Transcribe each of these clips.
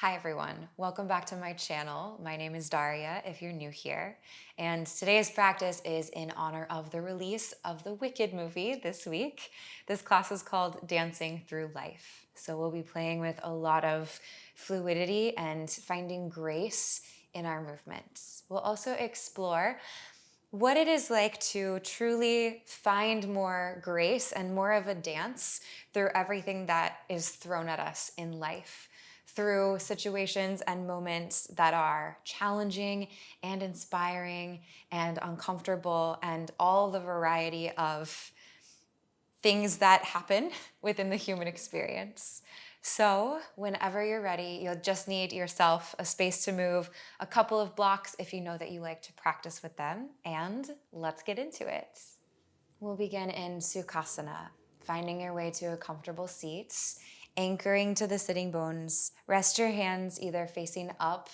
Hi everyone, welcome back to my channel. My name is Daria if you're new here. And today's practice is in honor of the release of the Wicked movie this week. This class is called Dancing Through Life. So we'll be playing with a lot of fluidity and finding grace in our movements. We'll also explore what it is like to truly find more grace and more of a dance through everything that is thrown at us in life, through situations and moments that are challenging and inspiring and uncomfortable, and all the variety of things that happen within the human experience. So whenever you're ready, you'll just need yourself a space to move, a couple of blocks if you know that you like to practice with them, and let's get into it. We'll begin in Sukhasana, finding your way to a comfortable seat, anchoring to the sitting bones. Rest your hands either facing up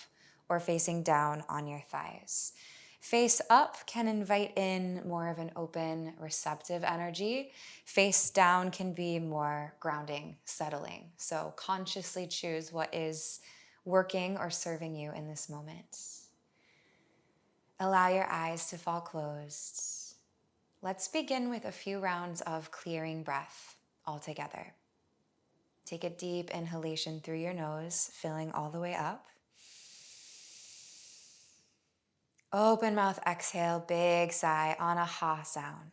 or facing down on your thighs. Face up can invite in more of an open, receptive energy. Face down can be more grounding, settling. So consciously choose what is working or serving you in this moment. Allow your eyes to fall closed. Let's begin with a few rounds of clearing breath all together. Take a deep inhalation through your nose, filling all the way up. Open mouth exhale, big sigh on a ha sound.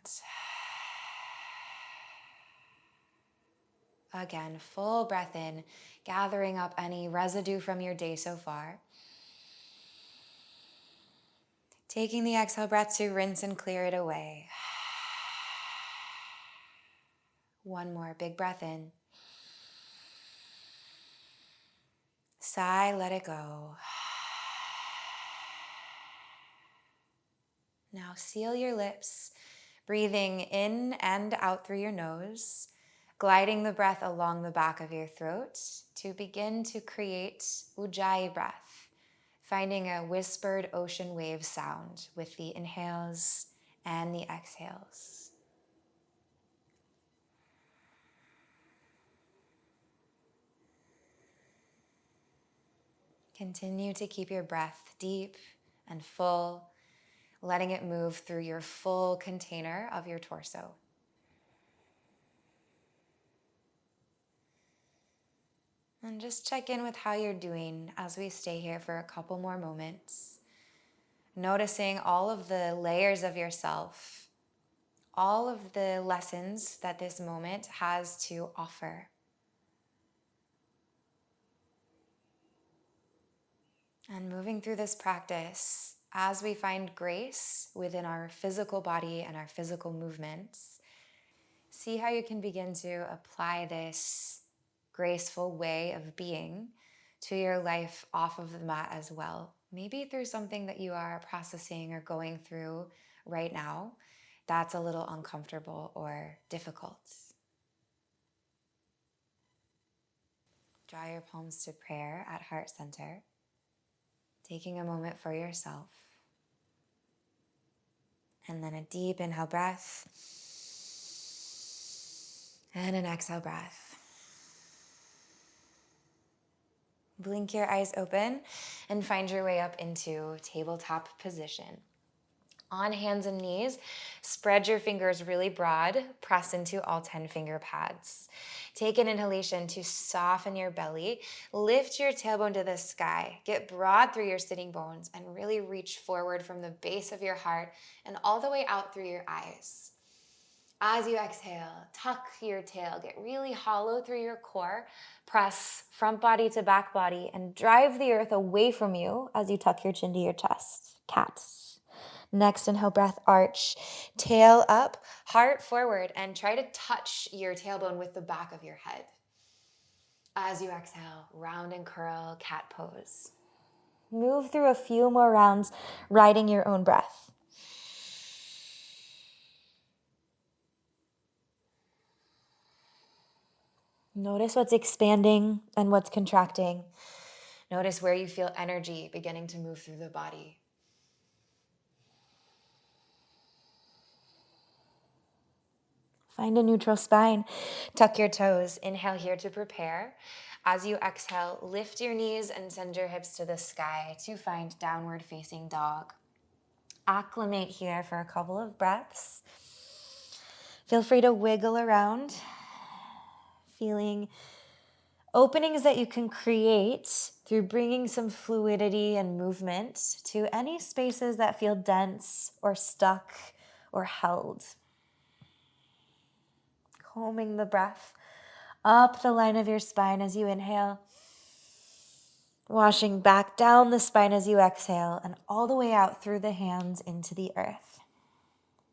Again, full breath in, gathering up any residue from your day so far. Taking the exhale breath to rinse and clear it away. One more, big breath in. Sigh, let it go. Now seal your lips, breathing in and out through your nose, gliding the breath along the back of your throat to begin to create Ujjayi breath, finding a whispered ocean wave sound with the inhales and the exhales. Continue to keep your breath deep and full, letting it move through your full container of your torso. And just check in with how you're doing as we stay here for a couple more moments. Noticing all of the layers of yourself, all of the lessons that this moment has to offer. And moving through this practice, as we find grace within our physical body and our physical movements, see how you can begin to apply this graceful way of being to your life off of the mat as well. Maybe through something that you are processing or going through right now that's a little uncomfortable or difficult. Draw your palms to prayer at heart center, taking a moment for yourself. And then a deep inhale breath and an exhale breath. Blink your eyes open and find your way up into tabletop position. On hands and knees, spread your fingers really broad, press into all 10 finger pads. Take an inhalation to soften your belly, lift your tailbone to the sky, get broad through your sitting bones, and really reach forward from the base of your heart and all the way out through your eyes. As you exhale, tuck your tail, get really hollow through your core, press front body to back body, and drive the earth away from you as you tuck your chin to your chest. Cat. Next, inhale, breath, arch, tail up, heart forward, and try to touch your tailbone with the back of your head. As you exhale, round and curl, cat pose. Move through a few more rounds, riding your own breath. Notice what's expanding and what's contracting. Notice where you feel energy beginning to move through the body. Find a neutral spine. Tuck your toes. Inhale here to prepare. As you exhale, lift your knees and send your hips to the sky to find downward facing dog. Acclimate here for a couple of breaths. Feel free to wiggle around, feeling openings that you can create through bringing some fluidity and movement to any spaces that feel dense or stuck or held. Combing the breath up the line of your spine as you inhale, washing back down the spine as you exhale, and all the way out through the hands into the earth.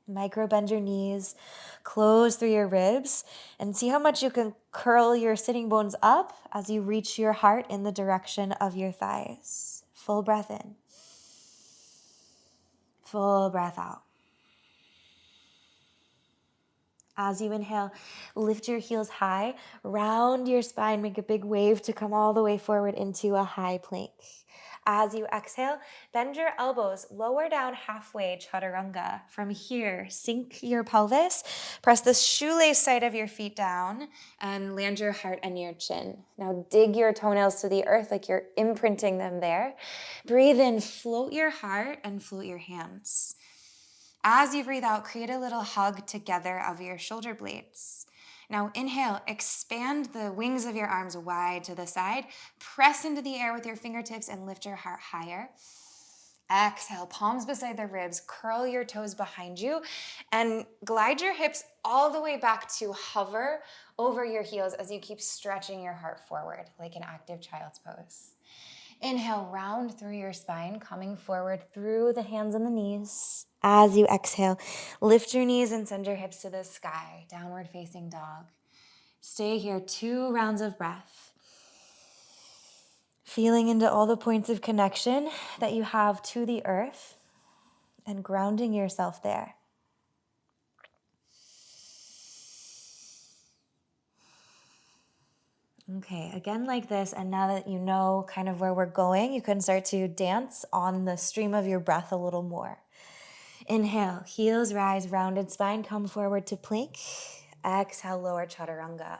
Micro bend your knees, close through your ribs, and see how much you can curl your sitting bones up as you reach your heart in the direction of your thighs. Full breath in. Full breath out. As you inhale, lift your heels high, round your spine, make a big wave to come all the way forward into a high plank. As you exhale, bend your elbows, lower down halfway, chaturanga. From here, sink your pelvis, press the shoelace side of your feet down, and land your heart and your chin. Now dig your toenails to the earth like you're imprinting them there. Breathe in, float your heart, and float your hands. As you breathe out, create a little hug together of your shoulder blades. Now inhale, expand the wings of your arms wide to the side, press into the air with your fingertips and lift your heart higher. Exhale, palms beside the ribs, curl your toes behind you and glide your hips all the way back to hover over your heels as you keep stretching your heart forward like an active child's pose. Inhale, round through your spine, coming forward through the hands and the knees. As you exhale, lift your knees and send your hips to the sky, downward facing dog. Stay here, 2 rounds of breath. Feeling into all the points of connection that you have to the earth and grounding yourself there. Okay, again like this, and now that you know kind of where we're going, you can start to dance on the stream of your breath a little more. Inhale, heels rise, rounded spine, come forward to plank. Exhale, lower chaturanga.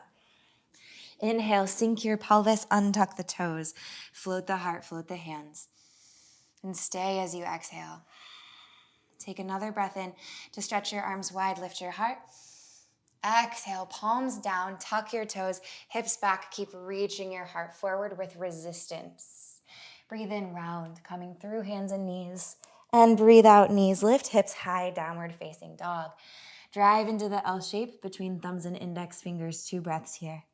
Inhale, sink your pelvis, untuck the toes, float the heart, float the hands. And stay as you exhale. Take another breath in to stretch your arms wide, lift your heart. Exhale, palms down, tuck your toes, hips back, keep reaching your heart forward with resistance. Breathe in, round, coming through hands and knees. And breathe out, knees lift, hips high, downward facing dog. Drive into the L shape between thumbs and index fingers, 2 breaths here.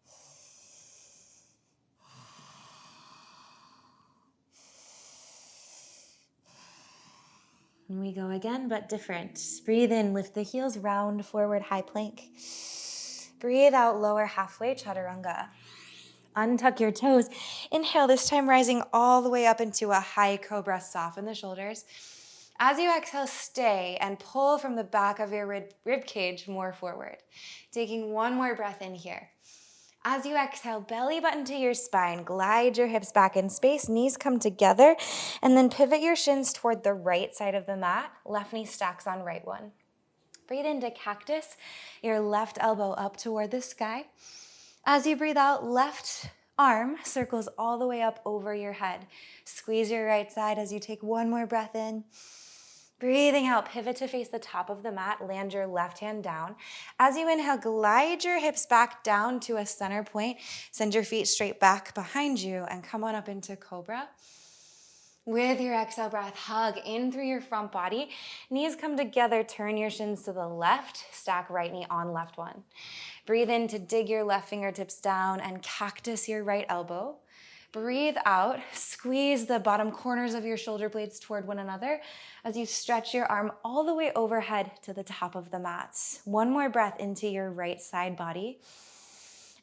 And we go again, but different. Breathe in, lift the heels, round, forward, high plank. Breathe out, lower halfway, chaturanga. Untuck your toes. Inhale, this time rising all the way up into a high cobra, soften the shoulders. As you exhale, stay and pull from the back of your rib cage more forward. Taking 1 more breath in here. As you exhale, belly button to your spine, glide your hips back in space, knees come together, and then pivot your shins toward the right side of the mat. Left knee stacks on right one. Breathe into cactus, your left elbow up toward the sky. As you breathe out, left arm circles all the way up over your head. Squeeze your right side as you take 1 more breath in. Breathing out, pivot to face the top of the mat, land your left hand down. As you inhale, glide your hips back down to a center point. Send your feet straight back behind you and come on up into cobra. With your exhale breath, hug in through your front body. Knees come together, turn your shins to the left, stack right knee on left one. Breathe in to dig your left fingertips down and cactus your right elbow. Breathe out, squeeze the bottom corners of your shoulder blades toward one another as you stretch your arm all the way overhead to the top of the mat. 1 more breath into your right side body.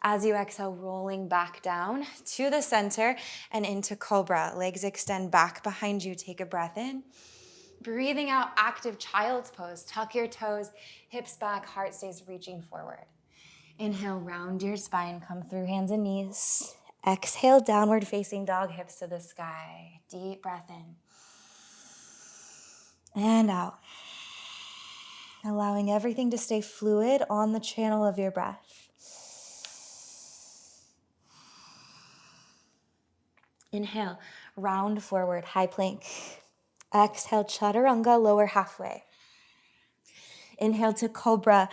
As you exhale, rolling back down to the center and into cobra. Legs extend back behind you. Take a breath in. Breathing out, active child's pose. Tuck your toes, hips back, heart stays reaching forward. Inhale, round your spine, come through hands and knees. Exhale, downward facing dog, hips to the sky. Deep breath in. And out. Allowing everything to stay fluid on the channel of your breath. Inhale, round forward, high plank. Exhale, chaturanga, lower halfway. Inhale to cobra,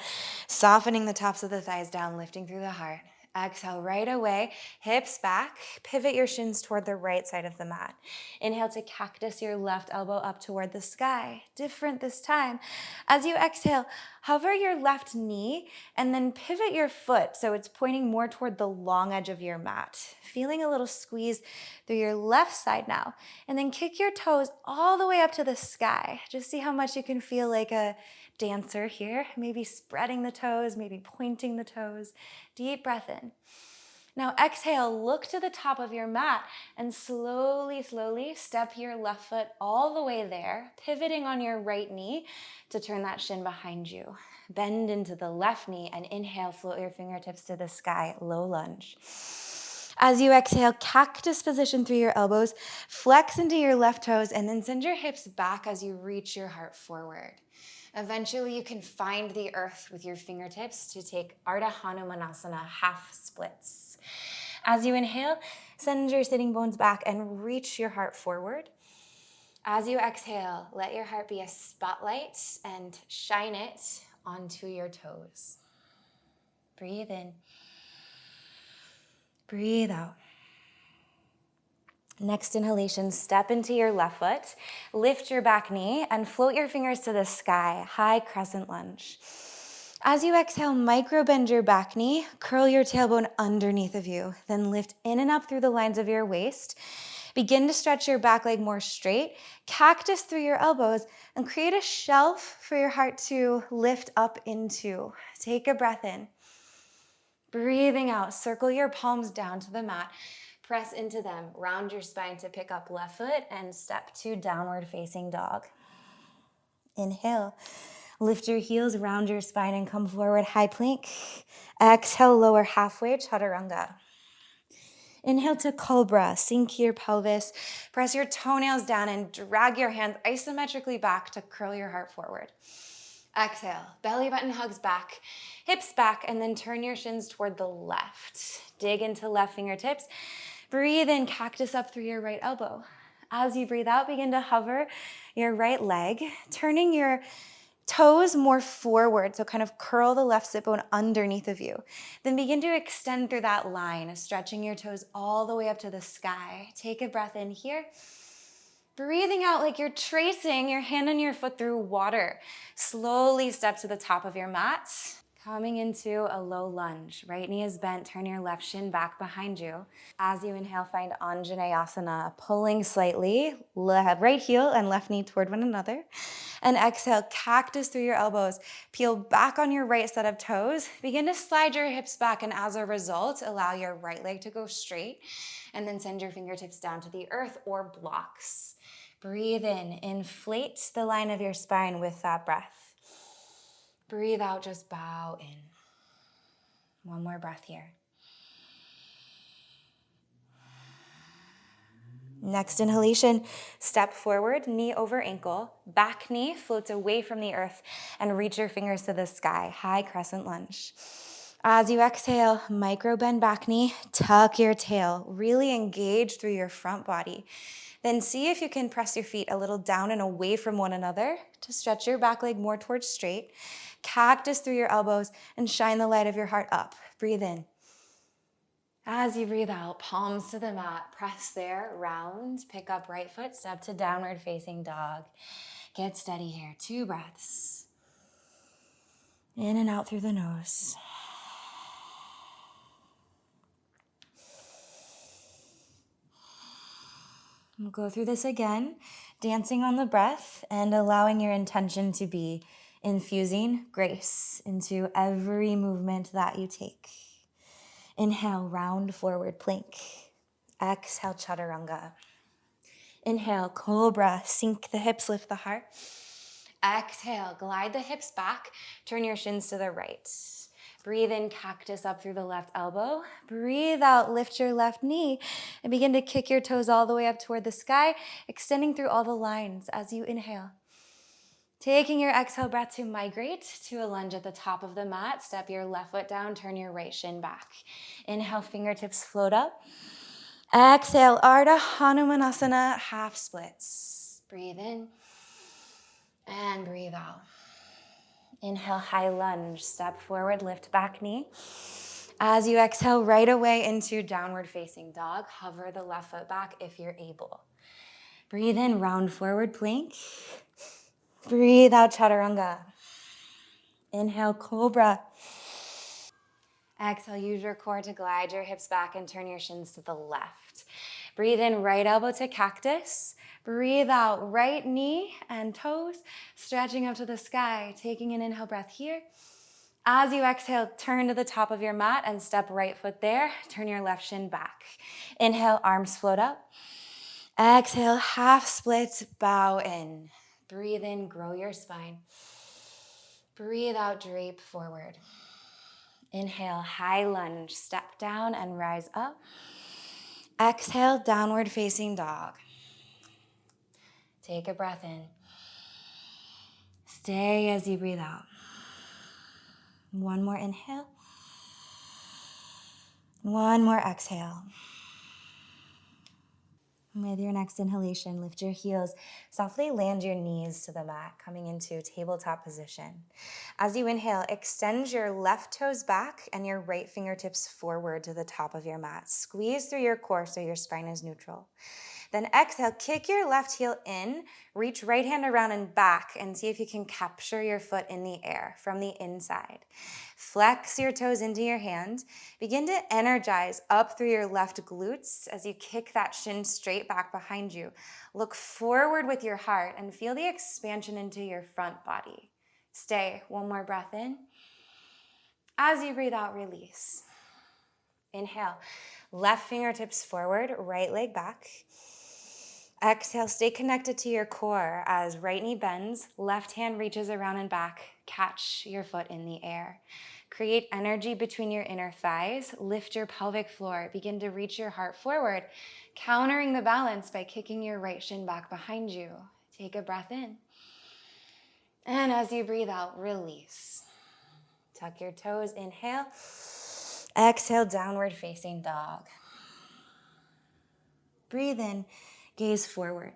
softening the tops of the thighs down, lifting through the heart. Exhale right away, hips back, pivot your shins toward the right side of the mat. Inhale to cactus, your left elbow up toward the sky. Different this time. As you exhale, hover your left knee and then pivot your foot so it's pointing more toward the long edge of your mat. Feeling a little squeeze through your left side now. And then kick your toes all the way up to the sky. Just see how much you can feel like a dancer here, maybe spreading the toes, maybe pointing the toes. Deep breath in. Now exhale, look to the top of your mat and slowly, slowly step your left foot all the way there, pivoting on your right knee to turn that shin behind you. Bend into the left knee and inhale, float your fingertips to the sky, low lunge. As you exhale, cactus position through your elbows, flex into your left toes, and then send your hips back as you reach your heart forward. Eventually, you can find the earth with your fingertips to take Ardha Hanumanasana, half splits. As you inhale, send your sitting bones back and reach your heart forward. As you exhale, let your heart be a spotlight and shine it onto your toes. Breathe in. Breathe out. Next inhalation, step into your left foot, lift your back knee, and float your fingers to the sky, high crescent lunge. As you exhale, micro bend your back knee, curl your tailbone underneath of you, then lift in and up through the lines of your waist. Begin to stretch your back leg more straight, cactus through your elbows, and create a shelf for your heart to lift up into. Take a breath in. Breathing out, circle your palms down to the mat. Press into them, round your spine to pick up left foot and step to downward facing dog. Inhale, lift your heels, round your spine and come forward, high plank. Exhale, lower halfway, chaturanga. Inhale to cobra, sink your pelvis, press your toenails down and drag your hands isometrically back to curl your heart forward. Exhale, belly button hugs back, hips back, and then turn your shins toward the left. Dig into left fingertips. Breathe in, cactus up through your right elbow. As you breathe out, begin to hover your right leg, turning your toes more forward, so kind of curl the left sit bone underneath of you. Then begin to extend through that line, stretching your toes all the way up to the sky. Take a breath in here. Breathing out like you're tracing your hand and your foot through water. Slowly step to the top of your mat. Coming into a low lunge. Right knee is bent, turn your left shin back behind you. As you inhale, find Anjaneyasana, pulling slightly, right heel and left knee toward one another. And exhale, cactus through your elbows. Peel back on your right set of toes. Begin to slide your hips back, and as a result, allow your right leg to go straight. And then send your fingertips down to the earth or blocks. Breathe in, inflate the line of your spine with that breath. Breathe out, just bow in. One more breath here. Next inhalation, step forward, knee over ankle, back knee floats away from the earth and reach your fingers to the sky, high crescent lunge. As you exhale, micro bend back knee, tuck your tail, really engage through your front body. Then see if you can press your feet a little down and away from one another to stretch your back leg more towards straight. Cactus through your elbows and shine the light of your heart up. Breathe in. As you breathe out, palms to the mat, press there, round, pick up right foot, step to downward facing dog. Get steady here, 2 breaths. In and out through the nose. We'll go through this again, dancing on the breath and allowing your intention to be infusing grace into every movement that you take. Inhale, round forward plank. Exhale, chaturanga. Inhale, cobra, sink the hips, lift the heart. Exhale, glide the hips back, turn your shins to the right. Breathe in, cactus up through the left elbow. Breathe out, lift your left knee, and begin to kick your toes all the way up toward the sky, extending through all the lines as you inhale. Taking your exhale breath to migrate to a lunge at the top of the mat. Step your left foot down, turn your right shin back. Inhale, fingertips float up. Exhale, Ardha Hanumanasana, half splits. Breathe in and breathe out. Inhale, high lunge, step forward, lift back knee. As you exhale, right away into downward facing dog. Hover the left foot back if you're able. Breathe in, round forward plank. Breathe out, chaturanga. Inhale, cobra. Exhale, use your core to glide your hips back and turn your shins to the left. Breathe in, right elbow to cactus. Breathe out, right knee and toes, stretching up to the sky, taking an inhale breath here. As you exhale, turn to the top of your mat and step right foot there. Turn your left shin back. Inhale, arms float up. Exhale, half splits, bow in. Breathe in, grow your spine. Breathe out, drape forward. Inhale, high lunge, step down and rise up. Exhale, downward facing dog. Take a breath in. Stay as you breathe out. One more inhale. One more exhale. With your next inhalation, lift your heels. Softly land your knees to the mat, coming into tabletop position. As you inhale, extend your left toes back and your right fingertips forward to the top of your mat. Squeeze through your core so your spine is neutral. Then exhale, kick your left heel in, reach right hand around and back, and see if you can capture your foot in the air from the inside. Flex your toes into your hand. Begin to energize up through your left glutes as you kick that shin straight back behind you. Look forward with your heart and feel the expansion into your front body. Stay. One more breath in. As you breathe out, release. Inhale. Left fingertips forward, right leg back. Exhale, stay connected to your core as right knee bends, left hand reaches around and back. Catch your foot in the air. Create energy between your inner thighs. Lift your pelvic floor. Begin to reach your heart forward, countering the balance by kicking your right shin back behind you. Take a breath in. And as you breathe out, release. Tuck your toes, inhale. Exhale, downward facing dog. Breathe in, gaze forward.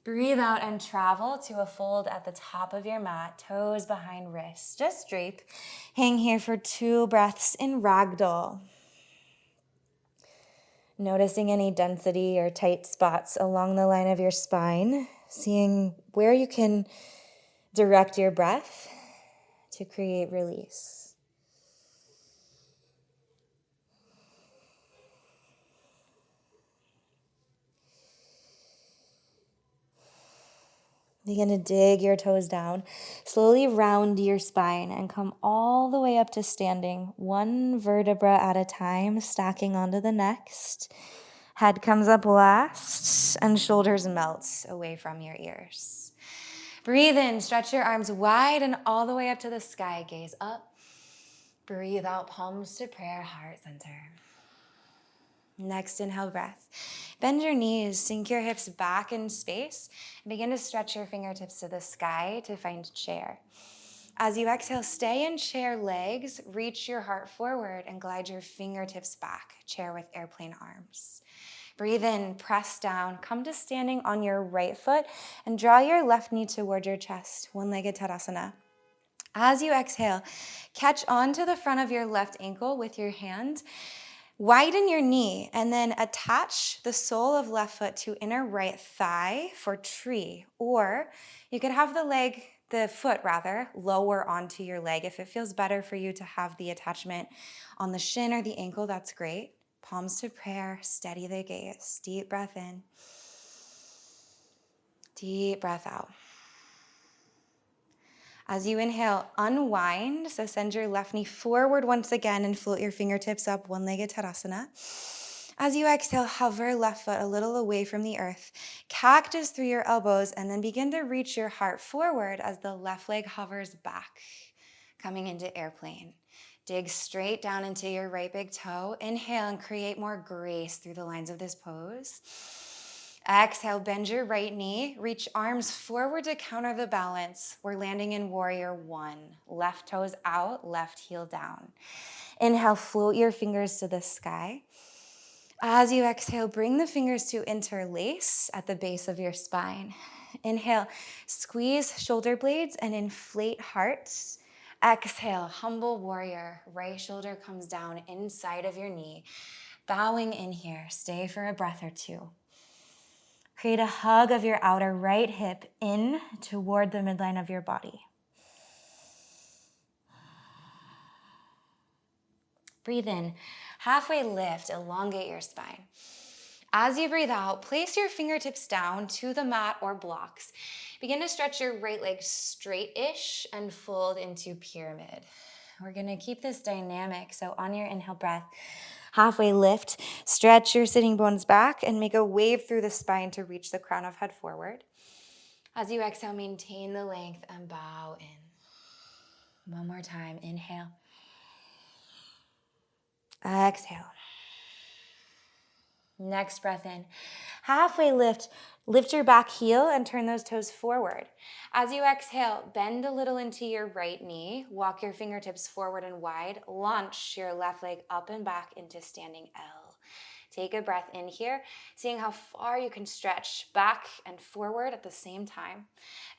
Breathe out and travel to a fold at the top of your mat, toes behind wrists. Just drape. Hang here for 2 breaths in ragdoll. Noticing any density or tight spots along the line of your spine, seeing where you can direct your breath to create release. Begin to dig your toes down. Slowly round your spine and come all the way up to standing, 1 vertebra at a time, stacking onto the next. Head comes up last, and shoulders melt away from your ears. Breathe in, stretch your arms wide and all the way up to the sky. Gaze up. Breathe out, palms to prayer, heart center. Next inhale breath. Bend your knees, sink your hips back in space, and begin to stretch your fingertips to the sky to find chair. As you exhale, stay in chair legs, reach your heart forward, and glide your fingertips back, chair with airplane arms. Breathe in, press down, come to standing on your right foot, and draw your left knee toward your chest, one-legged Tadasana. As you exhale, catch onto the front of your left ankle with your hand. Widen your knee and then attach the sole of left foot to inner right thigh for tree. Or you could have the foot lower onto your leg. If it feels better for you to have the attachment on the shin or the ankle, that's great. Palms to prayer, steady the gaze. Deep breath in. Deep breath out. As you inhale, unwind. So send your left knee forward once again and float your fingertips up, one-legged Tadasana. As you exhale, hover left foot a little away from the earth. Cactus through your elbows and then begin to reach your heart forward as the left leg hovers back, coming into airplane. Dig straight down into your right big toe. Inhale and create more grace through the lines of this pose. Exhale, bend your right knee. Reach arms forward to counter the balance. We're landing in warrior 1. Left toes out, left heel down. Inhale, float your fingers to the sky. As you exhale, bring the fingers to interlace at the base of your spine. Inhale, squeeze shoulder blades and inflate hearts. Exhale, humble warrior. Right shoulder comes down inside of your knee. Bowing in here. Stay for a breath or two. Create a hug of your outer right hip in toward the midline of your body. Breathe in. Halfway lift, elongate your spine. As you breathe out, place your fingertips down to the mat or blocks. Begin to stretch your right leg straight-ish and fold into pyramid. We're gonna keep this dynamic, so on your inhale breath, halfway lift, stretch your sitting bones back and make a wave through the spine to reach the crown of head forward. As you exhale, maintain the length and bow in. One more time, inhale. Exhale. Next breath in. Halfway lift, lift your back heel and turn those toes forward. As you exhale, bend a little into your right knee, walk your fingertips forward and wide, launch your left leg up and back into standing L. Take a breath in here, seeing how far you can stretch back and forward at the same time.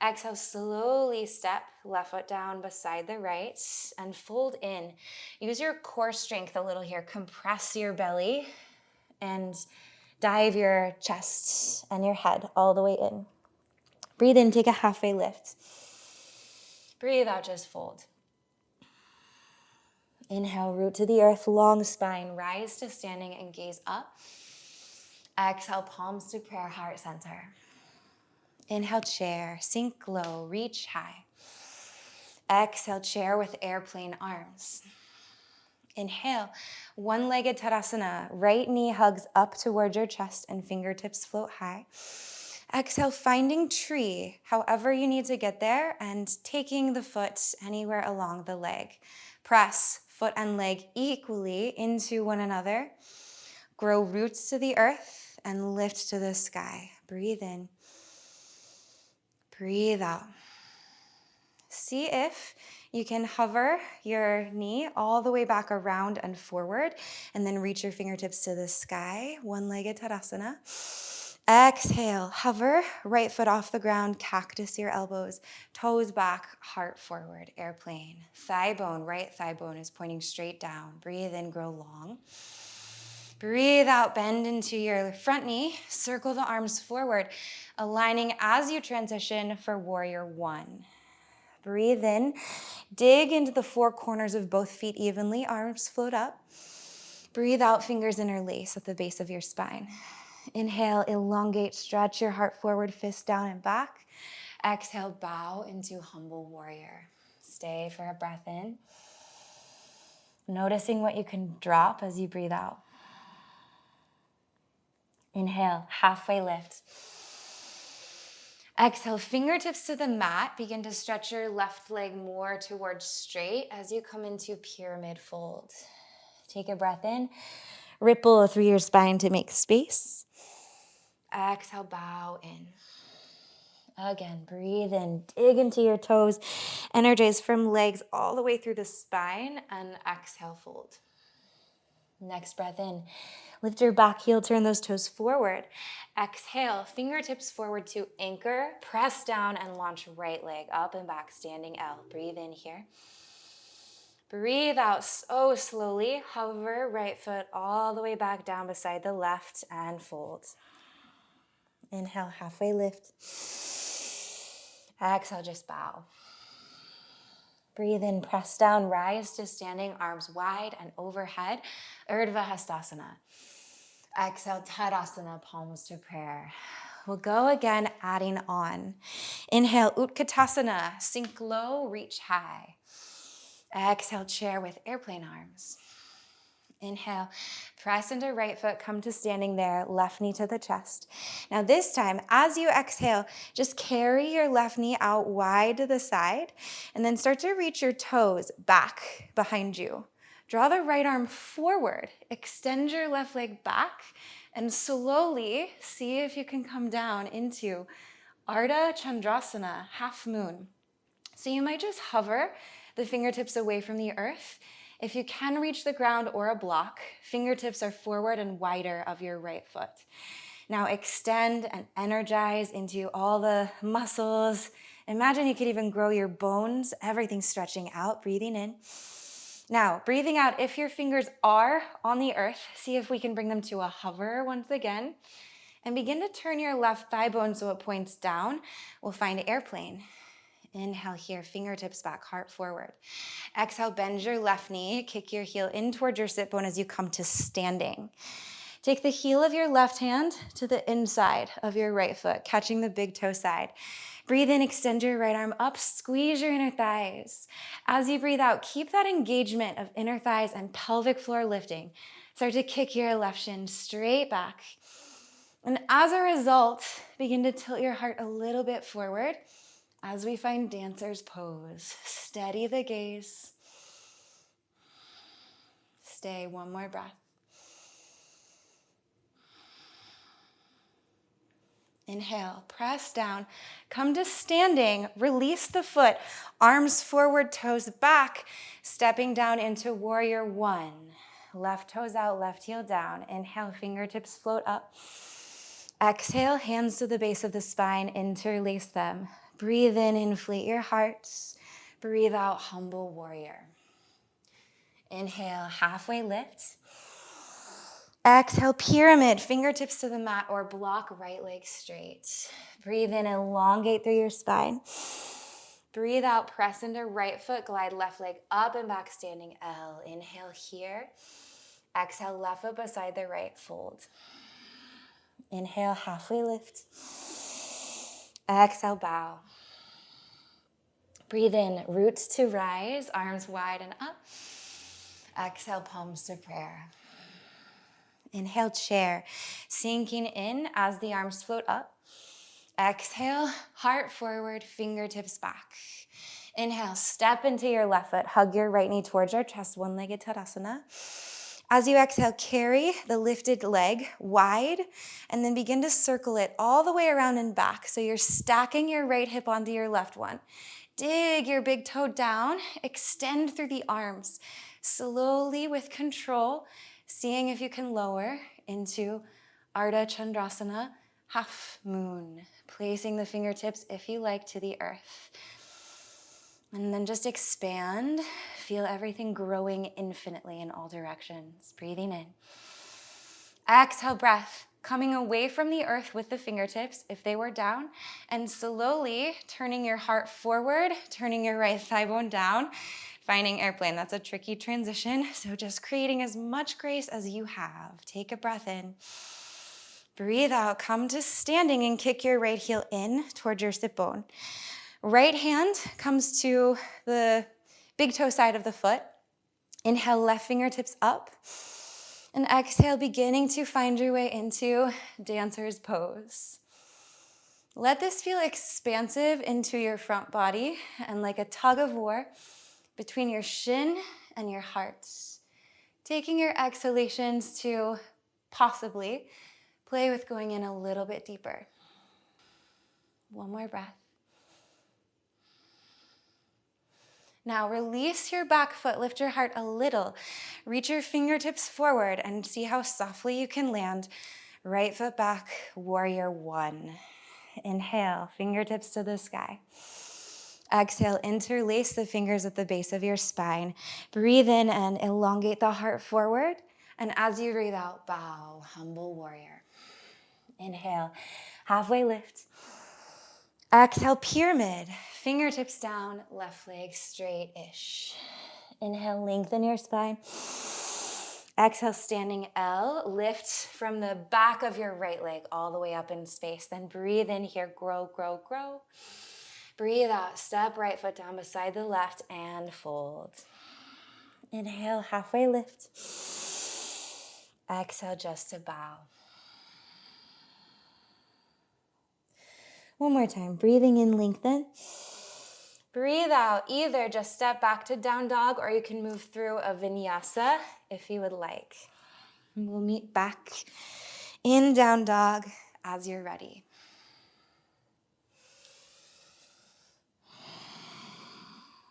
Exhale, slowly step left foot down beside the right and fold in. Use your core strength a little here. Compress your belly and dive your chest and your head all the way in. Breathe in, take a halfway lift. Breathe out, just fold. Inhale, root to the earth, long spine, rise to standing and gaze up. Exhale, palms to prayer, heart center. Inhale, chair, sink low, reach high. Exhale, chair with airplane arms. Inhale, one-legged Tadasana. Right knee hugs up toward your chest and fingertips float high. Exhale, finding tree, however you need to get there, and taking the foot anywhere along the leg. Press foot and leg equally into one another. Grow roots to the earth and lift to the sky. Breathe in. Breathe out. See if you can hover your knee all the way back around and forward, and then reach your fingertips to the sky, one-legged Tadasana. Exhale, hover, right foot off the ground, cactus your elbows, toes back, heart forward, airplane. Thigh bone, right thigh bone is pointing straight down. Breathe in, grow long. Breathe out, bend into your front knee, circle the arms forward, aligning as you transition for warrior one. Breathe in, dig into the four corners of both feet evenly, arms float up. Breathe out, fingers interlace at the base of your spine. Inhale, elongate, stretch your heart forward, fist down and back. Exhale, bow into humble warrior. Stay for a breath in. Noticing what you can drop as you breathe out. Inhale, halfway lift. Exhale, fingertips to the mat. Begin to stretch your left leg more towards straight as you come into pyramid fold. Take a breath in. Ripple through your spine to make space. Exhale, bow in. Again, breathe in, dig into your toes. Energize from legs all the way through the spine and exhale, fold. Next breath in. Lift your back heel, turn those toes forward. Exhale, fingertips forward to anchor, press down and launch right leg up and back, standing L. Breathe in here. Breathe out so slowly. Hover right foot all the way back down beside the left and fold. Inhale, halfway lift. Exhale, just bow. Breathe in, press down, rise to standing, arms wide and overhead. Urdhva Hastasana. Exhale, Tadasana, palms to prayer. We'll go again, adding on. Inhale, Utkatasana, sink low, reach high. Exhale, chair with airplane arms. Inhale, press into right foot, come to standing there, left knee to the chest. Now this time, as you exhale, just carry your left knee out wide to the side, and then start to reach your toes back behind you. Draw the right arm forward, extend your left leg back, and slowly see if you can come down into Ardha Chandrasana, half moon. So you might just hover the fingertips away from the earth If you can reach the ground or a block, fingertips are forward and wider of your right foot. Now extend and energize into all the muscles. Imagine you could even grow your bones, everything stretching out, breathing in. Now, breathing out, if your fingers are on the earth, see if we can bring them to a hover once again. And begin to turn your left thigh bone so it points down. We'll find airplane. Inhale here, fingertips back, heart forward. Exhale, bend your left knee, kick your heel in towards your sit bone as you come to standing. Take the heel of your left hand to the inside of your right foot, catching the big toe side. Breathe in, extend your right arm up, squeeze your inner thighs. As you breathe out, keep that engagement of inner thighs and pelvic floor lifting. Start to kick your left shin straight back. And as a result, begin to tilt your heart a little bit forward as we find dancer's pose. Steady the gaze. Stay, one more breath. Inhale, press down, come to standing, release the foot, arms forward, toes back, stepping down into warrior one. Left toes out, left heel down. Inhale, fingertips float up. Exhale, hands to the base of the spine, interlace them. Breathe in, inflate your hearts. Breathe out, humble warrior. Inhale, halfway lift. Exhale, pyramid, fingertips to the mat or block right leg straight. Breathe in, elongate through your spine. Breathe out, press into right foot, glide left leg up and back, standing L. Inhale here. Exhale, left foot beside the right, fold. Inhale, halfway lift. Exhale, bow. Breathe in, roots to rise, arms wide and up. Exhale, palms to prayer. Inhale, chair, sinking in as the arms float up. Exhale, heart forward, fingertips back. Inhale, step into your left foot, hug your right knee towards your chest, one-legged Tadasana. As you exhale, carry the lifted leg wide and then begin to circle it all the way around and back. So you're stacking your right hip onto your left one. Dig your big toe down, extend through the arms. Slowly with control, seeing if you can lower into Ardha Chandrasana, half moon. Placing the fingertips, if you like, to the earth. And then just expand. Feel everything growing infinitely in all directions. Breathing in. Exhale, breath. Coming away from the earth with the fingertips, if they were down, and slowly turning your heart forward, turning your right thigh bone down, finding airplane. That's a tricky transition, so just creating as much grace as you have. Take a breath in. Breathe out, come to standing and kick your right heel in towards your sit bone. Right hand comes to the big toe side of the foot. Inhale, left fingertips up. And exhale, beginning to find your way into dancer's pose. Let this feel expansive into your front body and like a tug of war between your shin and your heart. Taking your exhalations to possibly play with going in a little bit deeper. One more breath. Now release your back foot, lift your heart a little. Reach your fingertips forward and see how softly you can land. Right foot back, warrior one. Inhale, fingertips to the sky. Exhale, interlace the fingers at the base of your spine. Breathe in and elongate the heart forward. And as you breathe out, bow, humble warrior. Inhale, halfway lift. Exhale, pyramid. Fingertips down, left leg straight-ish. Inhale, lengthen your spine. Exhale, standing L. Lift from the back of your right leg all the way up in space. Then breathe in here, grow, grow, grow. Breathe out, step right foot down beside the left and fold. Inhale, halfway lift. Exhale, just to bow. One more time, breathing in, lengthen. Breathe out, either just step back to down dog or you can move through a vinyasa if you would like. And we'll meet back in down dog as you're ready.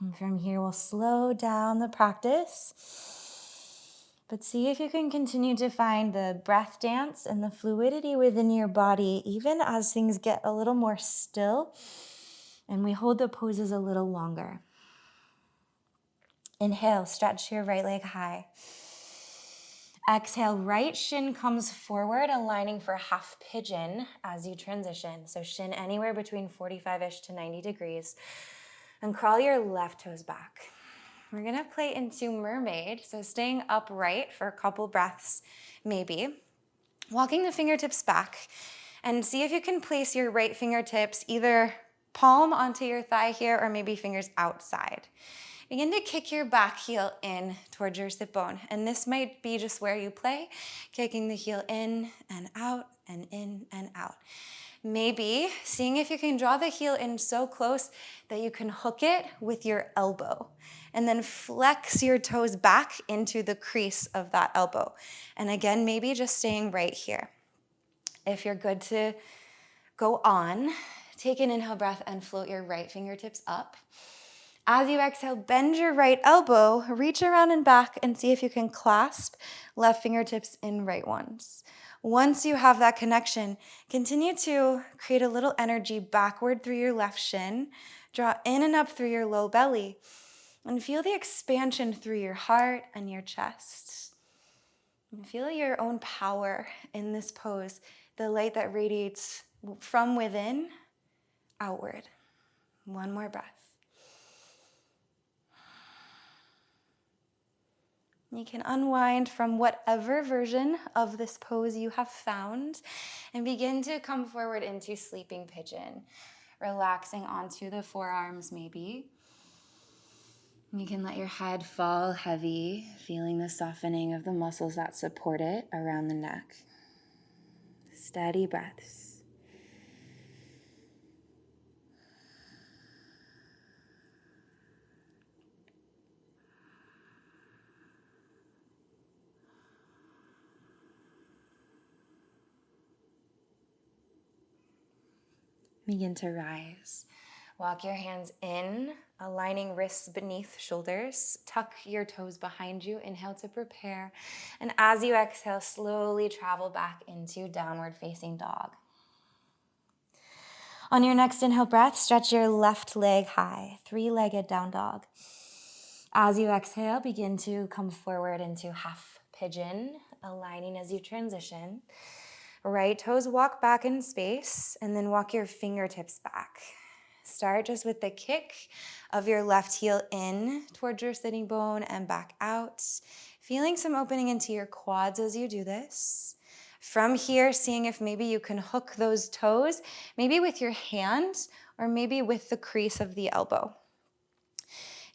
And from here, we'll slow down the practice. But see if you can continue to find the breath dance and the fluidity within your body, even as things get a little more still and we hold the poses a little longer. Inhale, stretch your right leg high. Exhale, right shin comes forward, aligning for half pigeon as you transition. So shin anywhere between 45-ish to 90 degrees. And crawl your left toes back. We're gonna play into mermaid. So staying upright for a couple breaths, maybe. Walking the fingertips back and see if you can place your right fingertips either palm onto your thigh here or maybe fingers outside. Begin to kick your back heel in towards your sit bone. And this might be just where you play, kicking the heel in and out and in and out. Maybe seeing if you can draw the heel in so close that you can hook it with your elbow. And then flex your toes back into the crease of that elbow. And again, maybe just staying right here. If you're good to go on, take an inhale breath and float your right fingertips up. As you exhale, bend your right elbow, reach around and back and see if you can clasp left fingertips in right ones. Once you have that connection, continue to create a little energy backward through your left shin, draw in and up through your low belly, and feel the expansion through your heart and your chest. And feel your own power in this pose, the light that radiates from within outward. One more breath. You can unwind from whatever version of this pose you have found and begin to come forward into sleeping pigeon, relaxing onto the forearms maybe. You can let your head fall heavy, feeling the softening of the muscles that support it around the neck. Steady breaths. Begin to rise. Walk your hands in, aligning wrists beneath shoulders. Tuck your toes behind you. Inhale to prepare. And as you exhale, slowly travel back into downward facing dog. On your next inhale breath, stretch your left leg high, three-legged down dog. As you exhale, begin to come forward into half pigeon, aligning as you transition. Right toes walk back in space and then walk your fingertips back. Start just with the kick of your left heel in towards your sitting bone and back out. Feeling some opening into your quads as you do this. From here, seeing if maybe you can hook those toes, maybe with your hand or maybe with the crease of the elbow.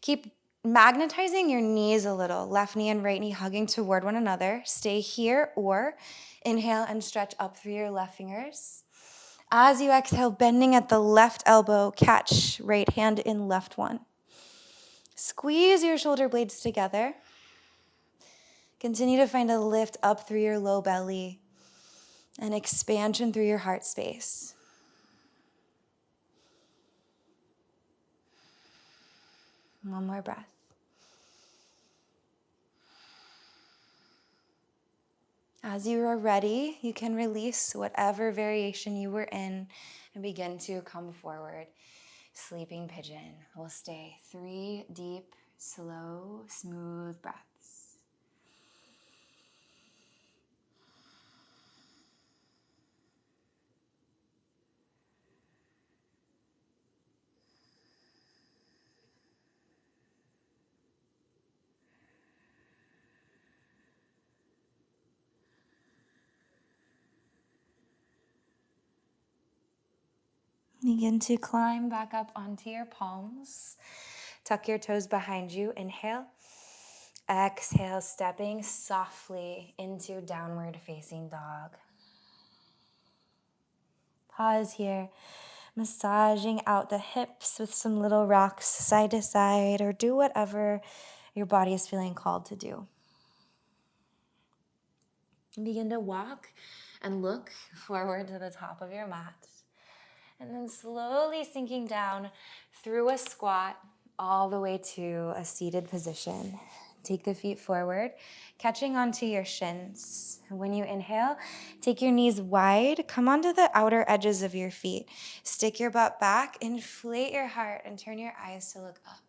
Keep magnetizing your knees a little, left knee and right knee hugging toward one another. Stay here or inhale and stretch up through your left fingers. As you exhale, bending at the left elbow, catch right hand in left one. Squeeze your shoulder blades together. Continue to find a lift up through your low belly and expansion through your heart space. One more breath. As you are ready, you can release whatever variation you were in and begin to come forward. Sleeping pigeon. We'll stay 3 deep, slow, smooth breaths. Begin to climb back up onto your palms. Tuck your toes behind you. Inhale. Exhale, stepping softly into downward facing dog. Pause here, massaging out the hips with some little rocks side to side, or do whatever your body is feeling called to do. And begin to walk and look forward to the top of your mat. And then slowly sinking down through a squat all the way to a seated position. Take the feet forward, catching onto your shins. When you inhale, take your knees wide, come onto the outer edges of your feet. Stick your butt back, inflate your heart, and turn your eyes to look up.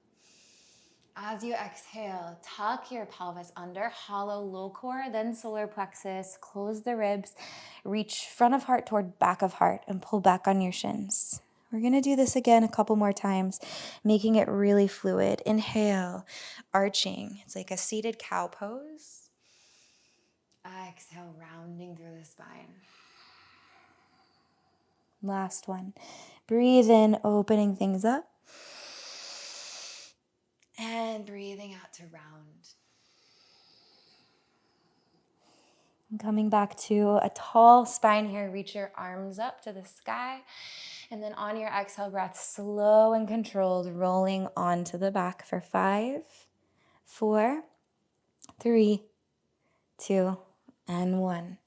As you exhale, tuck your pelvis under, hollow low core, then solar plexus, close the ribs, reach front of heart toward back of heart, and pull back on your shins. We're going to do this again a couple more times, making it really fluid. Inhale, arching. It's like a seated cow pose. Exhale, rounding through the spine. Last one. Breathe in, opening things up. And breathing out to round. And coming back to a tall spine here, reach your arms up to the sky. And then on your exhale breath, slow and controlled, rolling onto the back for 5, 4, 3, 2, and 1.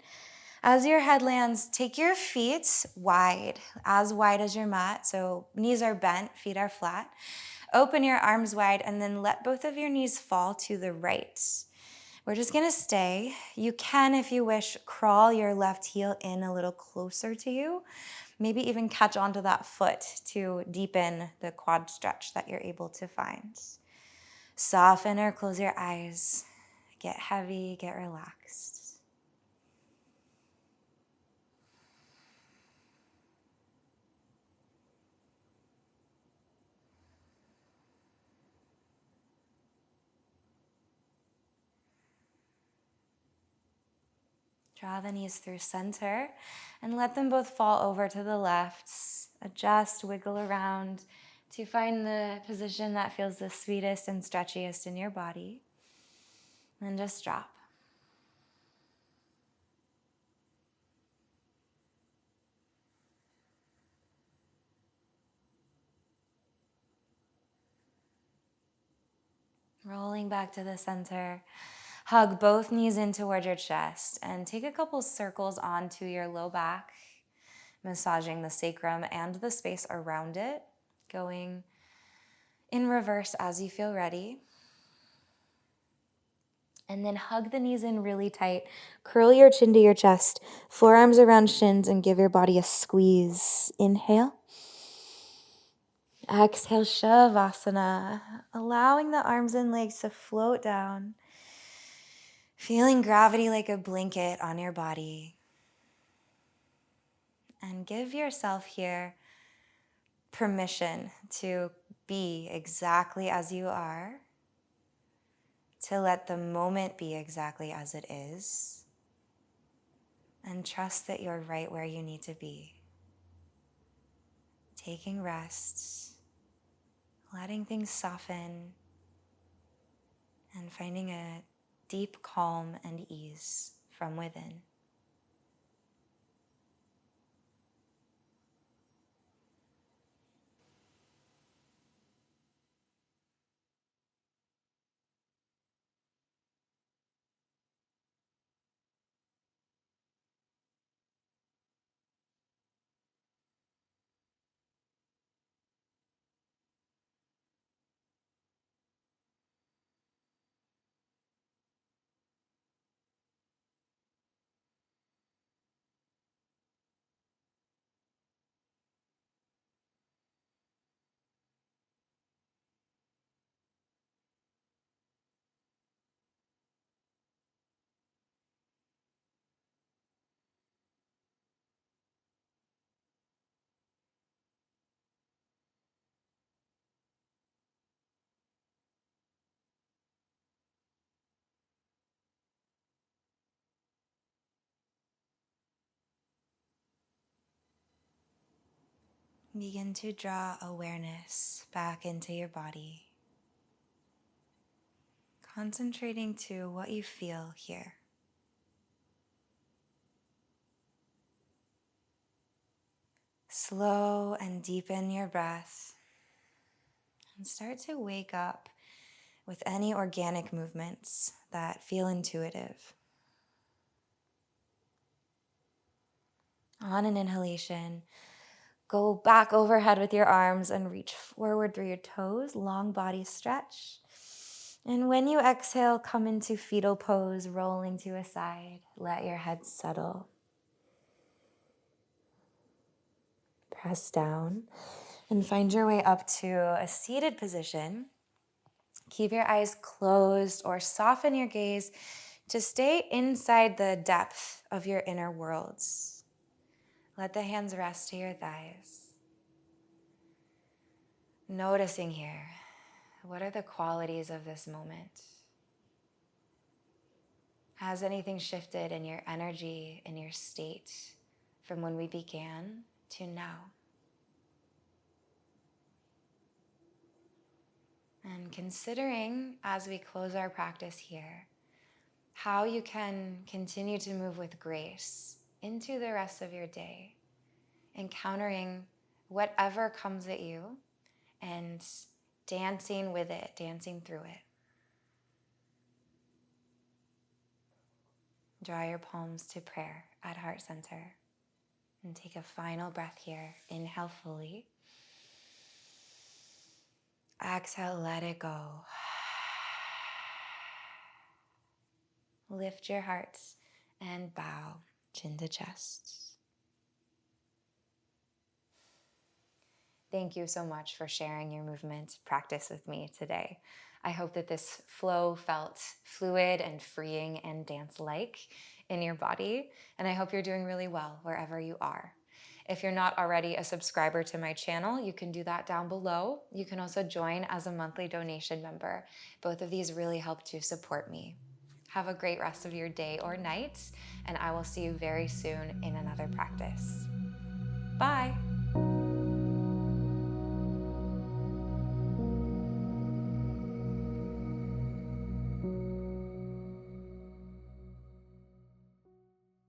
As your head lands, take your feet wide as your mat. So knees are bent, feet are flat. Open your arms wide and then let both of your knees fall to the right. We're just gonna stay. You can, if you wish, crawl your left heel in a little closer to you. Maybe even catch onto that foot to deepen the quad stretch that you're able to find. Soften or close your eyes. Get heavy, get relaxed. Draw the knees through center and let them both fall over to the left. Adjust, wiggle around to find the position that feels the sweetest and stretchiest in your body. And just drop. Rolling back to the center. Hug both knees in toward your chest and take a couple circles onto your low back, massaging the sacrum and the space around it, going in reverse as you feel ready. And then hug the knees in really tight. Curl your chin to your chest, forearms around shins, and give your body a squeeze. Inhale. Exhale, Savasana, allowing the arms and legs to float down. Feeling gravity like a blanket on your body. And give yourself here permission to be exactly as you are, to let the moment be exactly as it is, and trust that you're right where you need to be. Taking rest, letting things soften, and finding a deep calm and ease from within. Begin to draw awareness back into your body, concentrating to what you feel here. Slow and deepen your breath and start to wake up with any organic movements that feel intuitive. On an inhalation, Go back overhead with your arms and reach forward through your toes, long body stretch. And when you exhale, come into fetal pose, rolling to a side. Let your head settle. Press down and find your way up to a seated position. Keep your eyes closed or soften your gaze to stay inside the depth of your inner worlds. Let the hands rest to your thighs. Noticing here, what are the qualities of this moment? Has anything shifted in your energy, in your state, from when we began to now? And considering, as we close our practice here, how you can continue to move with grace into the rest of your day, encountering whatever comes at you and dancing with it, dancing through it. Draw your palms to prayer at heart center and take a final breath here. Inhale fully. Exhale, let it go. Lift your hearts and bow, chin to chest. Thank you so much for sharing your movement practice with me today. I hope that this flow felt fluid and freeing and dance-like in your body, and I hope you're doing really well wherever you are. If you're not already a subscriber to my channel, you can do that down below. You can also join as a monthly donation member. Both of these really help to support me. Have a great rest of your day or night, and I will see you very soon in another practice.